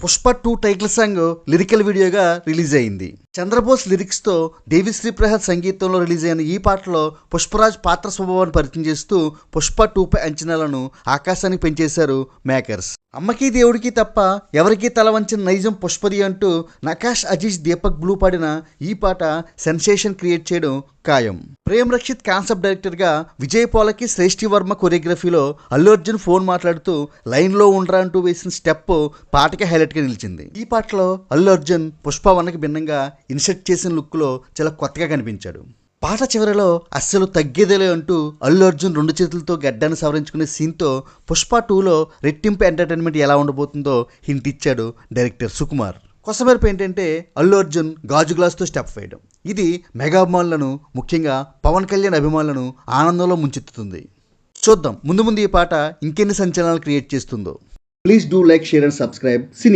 Pushpa 2 title song lyrical వీడియోగా release అయింది. చంద్రబోస్ లిరిక్స్తో దేవిశ్రీ ప్రసాద్ సంగీతంలో రిలీజ్ అయిన ఈ పాటలో పుష్పరాజ్ పాత్ర స్వభావాన్ని పరిచయం చేస్తూ పుష్ప 2 పై అంచనాలను ఆకాశానికి పెంచేశారు మేకర్స్. అమ్మకి దేవుడికి తప్ప ఎవరికీ తల వంచిన నైజం పుష్పది అంటూ నకాష్ అజీజ్ దీపక్ బ్లూ పాడిన ఈ పాట సెన్సేషన్ క్రియేట్ చేయడం ఖాయం. ప్రేమ్ రక్షిత్ కాన్సెప్ట్ డైరెక్టర్గా, విజయ్ పోలకి శ్రేష్ఠి వర్మ కొరియోగ్రఫీలో అల్లు అర్జున్ ఫోన్ మాట్లాడుతూ లైన్లో ఉండరా అంటూ వేసిన స్టెప్ పాటకి హైలైట్గా నిలిచింది. ఈ పాటలో అల్లు అర్జున్ పుష్ప 1కి భిన్నంగా ఇన్సెట్ చేసిన లుక్లో చాలా కొత్తగా కనిపించాడు. పాట చివరిలో అస్సలు తగ్గేదేలే అంటూ అల్లు అర్జున్ 2 చేతులతో గడ్డాన్ని సవరించుకునే సీన్తో పుష్ప 2లో రెట్టింపు ఎంటర్టైన్మెంట్ ఎలా ఉండబోతుందో హింట్ ఇచ్చాడు డైరెక్టర్ సుకుమార్. కొసమెరుపు ఏంటంటే అల్లు అర్జున్ గాజు గ్లాస్తో స్టెప్ వేయడం. ఇది మెగా అభిమానులను, ముఖ్యంగా పవన్ కళ్యాణ్ అభిమానులను ఆనందంలో ముంచెత్తుతుంది. చూద్దాం ముందు ఈ పాట ఇంకెన్ని సంచలనాలు క్రియేట్ చేస్తుందో. Please do like, share and subscribe cinema.